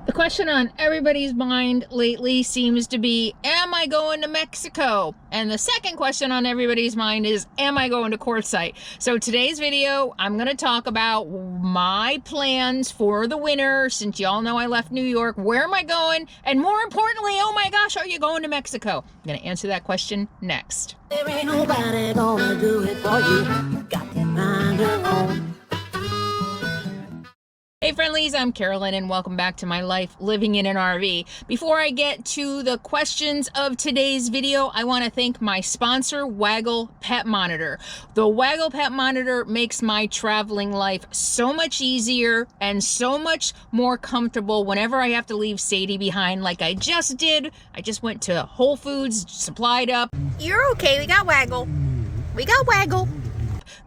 The question on everybody's mind lately seems to be, am I going to Mexico? And the second question on everybody's mind is, am I going to Quartzsite? So today's video, I'm going to talk about my plans for the winter, since y'all know I left New York. Where am I going? And more importantly, oh my gosh, are you going to Mexico? I'm going to answer that question next. There ain't nobody gonna do it for you. You got to mind your own. Hey friendlies, I'm Carolyn and welcome back to my life living in an RV. Before I get to the questions of today's video, I want to thank my sponsor, Waggle Pet Monitor. The Waggle Pet Monitor makes my traveling life so much easier and so much more comfortable whenever I have to leave Sadie behind like I just did. I just went to Whole Foods, supplied up. You're okay, we got Waggle. We got Waggle.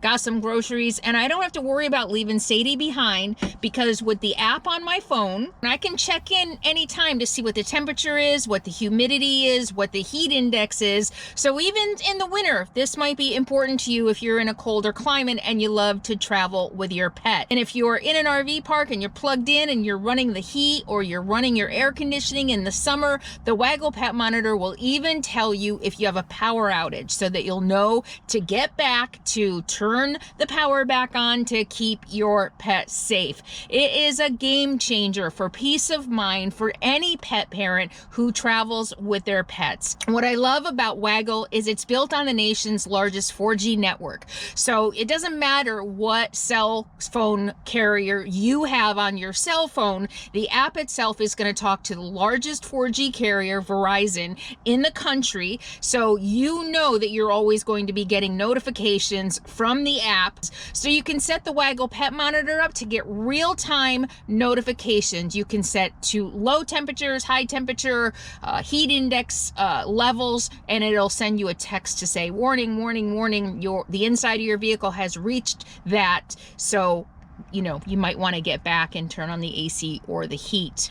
Got some groceries, and I don't have to worry about leaving Sadie behind because with the app on my phone, I can check in anytime to see what the temperature is, what the humidity is, what the heat index is. So even in the winter, this might be important to you if you're in a colder climate and you love to travel with your pet. And if you're in an RV park and you're plugged in and you're running the heat or you're running your air conditioning in the summer, the Waggle Pet Monitor will even tell you if you have a power outage so that you'll know to get back to turn the power back on to keep your pet safe. It is a game changer for peace of mind for any pet parent who travels with their pets. What I love about Waggle is it's built on the nation's largest 4G network. So it doesn't matter what cell phone carrier you have on your cell phone, the app itself is going to talk to the largest 4G carrier, Verizon, in the country. So you know that you're always going to be getting notifications from the app. So you can set the Waggle Pet Monitor up to get real-time notifications. You can set to low temperatures, high temperature, heat index levels, and it'll send you a text to say, warning, warning, warning, the inside of your vehicle has reached that. So, you know, you might want to get back and turn on the AC or the heat.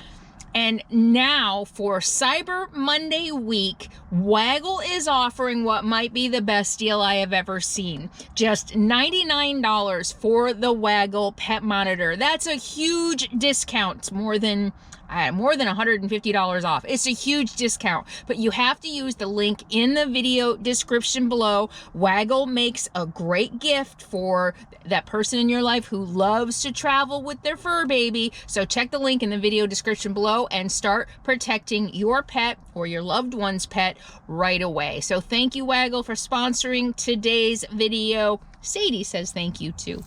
And now for Cyber Monday week, Waggle is offering what might be the best deal I have ever seen. Just $99 for the Waggle Pet Monitor. That's a huge discount, more than $150 off. It's a huge discount, but you have to use the link in the video description below. Waggle makes a great gift for that person in your life who loves to travel with their fur baby. So check the link in the video description below and start protecting your pet or your loved one's pet right away. So thank you, Waggle, for sponsoring today's video. Sadie says thank you too.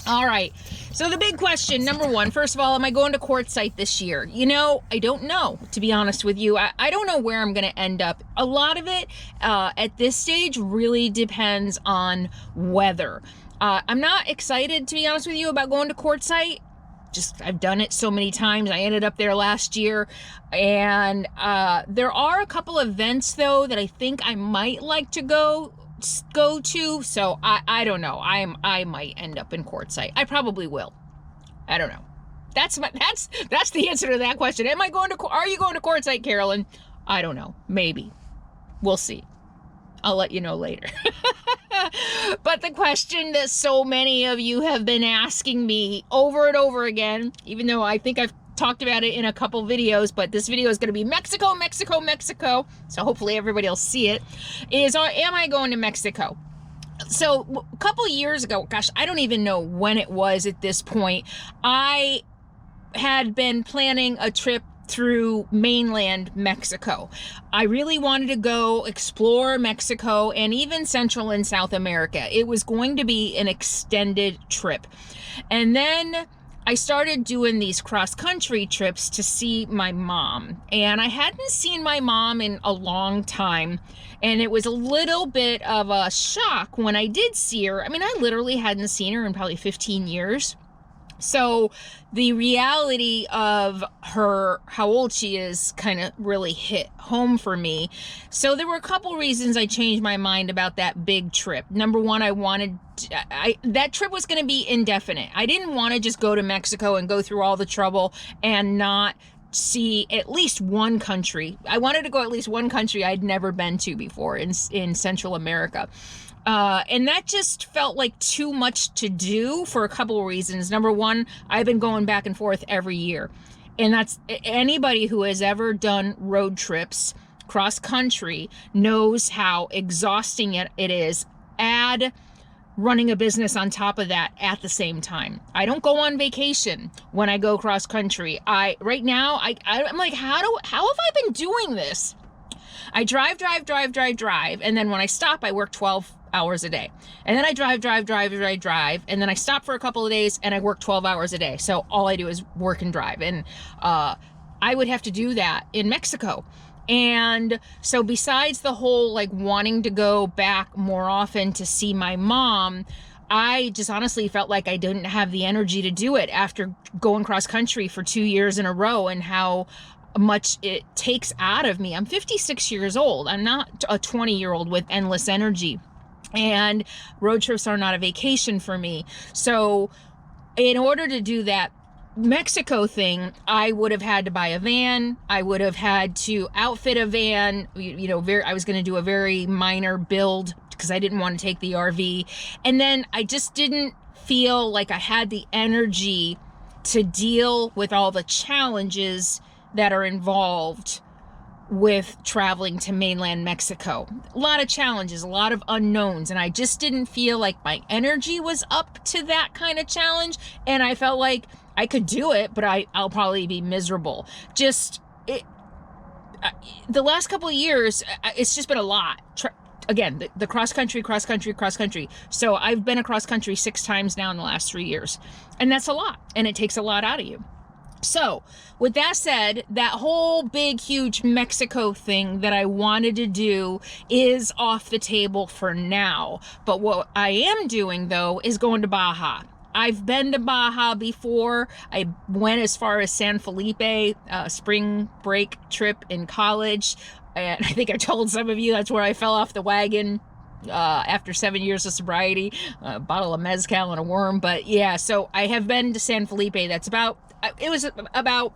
All right, so the big question, number one, first of all, am I going to Quartzsite this year? You know, I don't know, to be honest with you. I don't know where I'm going to end up. A lot of it at this stage really depends on weather. I'm not excited, to be honest with you, about going to Quartzsite. Just, I've done it so many times. I ended up there last year, and there are a couple events, though, that I think I might like to go to, so I don't know. I might end up in Quartzsite. I probably will. I don't know. That's the answer to that question. Are you going to Quartzsite, Carolyn? I don't know. Maybe. We'll see. I'll let you know later. But the question that so many of you have been asking me over and over again, even though I think I've talked about it in a couple videos, but this video is going to be Mexico, Mexico, Mexico, so hopefully everybody will see it, is am I going to Mexico? So a couple years ago, gosh, I don't even know when it was at this point, I had been planning a trip through mainland Mexico. I really wanted to go explore Mexico and even Central and South America. It was going to be an extended trip. And then I started doing these cross-country trips to see my mom, and I hadn't seen my mom in a long time, and it was a little bit of a shock when I did see her. I mean, I literally hadn't seen her in probably 15 years. So the reality of how old she is kind of really hit home for me. So there were a couple reasons I changed my mind about that big trip. Number one, that trip was going to be indefinite. I didn't want to just go to Mexico and go through all the trouble and not see at least one country. I wanted to go at least one country I'd never been to before in Central America. And that just felt like too much to do for a couple of reasons. Number one, I've been going back and forth every year. And that's anybody who has ever done road trips cross country knows how exhausting it is. Add running a business on top of that at the same time. I don't go on vacation when I go cross country. Right now I'm like, how have I been doing this? I drive, and then when I stop, I work 12 hours a day. And then I drive, and then I stop for a couple of days and I work 12 hours a day. So all I do is work and drive. And I would have to do that in Mexico. And so besides the whole like wanting to go back more often to see my mom, I just honestly felt like I didn't have the energy to do it after going cross country for 2 years in a row, and how much it takes out of me. I'm 56 years old. I'm not a 20-year-old with endless energy, and road trips are not a vacation for me. So in order to do that Mexico thing, I would have had to buy a van. I would have had to outfit a van. I was going to do a very minor build because I didn't want to take the RV. And then I just didn't feel like I had the energy to deal with all the challenges that are involved with traveling to mainland Mexico. A lot of challenges, a lot of unknowns, and I just didn't feel like my energy was up to that kind of challenge. And I felt like I could do it, but I'll probably be miserable. The last couple of years, it's just been a lot. Again, the cross country. So I've been across country 6 times now in the last 3 years, and that's a lot, and it takes a lot out of you. So with that said, that whole big, huge Mexico thing that I wanted to do is off the table for now. But what I am doing, though, is going to Baja. I've been to Baja before. I went as far as San Felipe, spring break trip in college. And I think I told some of you that's where I fell off the wagon after 7 years of sobriety, a bottle of mezcal and a worm. But yeah, so I have been to San Felipe. It was about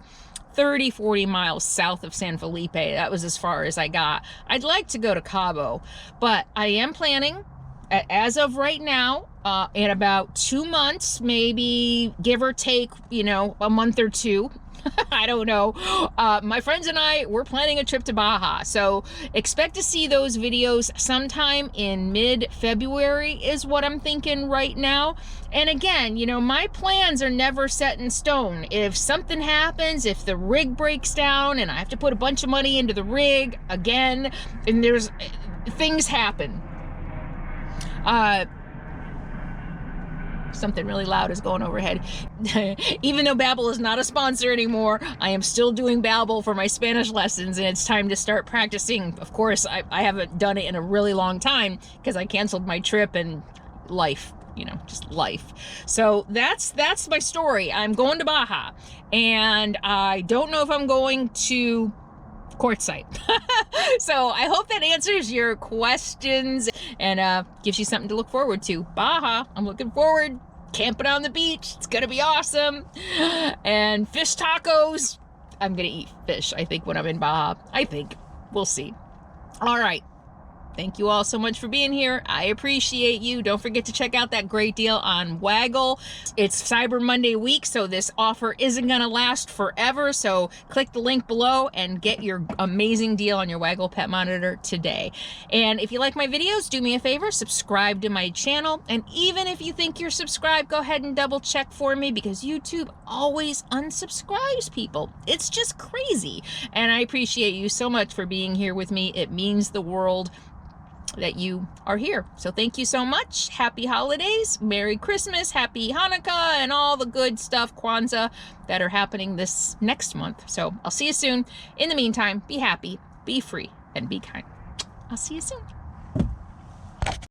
30-40 miles south of San Felipe. That was as far as I got. I'd like to go to Cabo, but I am planning, as of right now, in about 2 months, maybe give or take, a month or two. I don't know. My friends and I, we're planning a trip to Baja. So expect to see those videos sometime in mid-February is what I'm thinking right now. And again, my plans are never set in stone. If something happens, if the rig breaks down and I have to put a bunch of money into the rig again, and things happen. Something really loud is going overhead. Even though Babbel is not a sponsor anymore, I am still doing Babbel for my Spanish lessons, and it's time to start practicing. Of course, I haven't done it in a really long time because I canceled my trip and life, just life. So that's my story. I'm going to Baja, and I don't know if I'm going to Quartzsite. So I hope that answers your questions and gives you something to look forward to. Baja, I'm looking forward. Camping on the beach. It's gonna be awesome. And fish tacos. I'm gonna eat fish, I think, when I'm in Baja. I think. We'll see. All right. Thank you all so much for being here. I appreciate you. Don't forget to check out that great deal on Waggle. It's Cyber Monday week, so this offer isn't going to last forever. So click the link below and get your amazing deal on your Waggle pet monitor today. And if you like my videos, do me a favor, subscribe to my channel. And even if you think you're subscribed, go ahead and double check for me, because YouTube always unsubscribes people. It's just crazy. And I appreciate you so much for being here with me. It means the world that you are here. So thank you so much. Happy holidays, Merry Christmas, Happy Hanukkah, and all the good stuff, Kwanzaa, that are happening this next month. So I'll see you soon. In the meantime, be happy, be free, and be kind. I'll see you soon.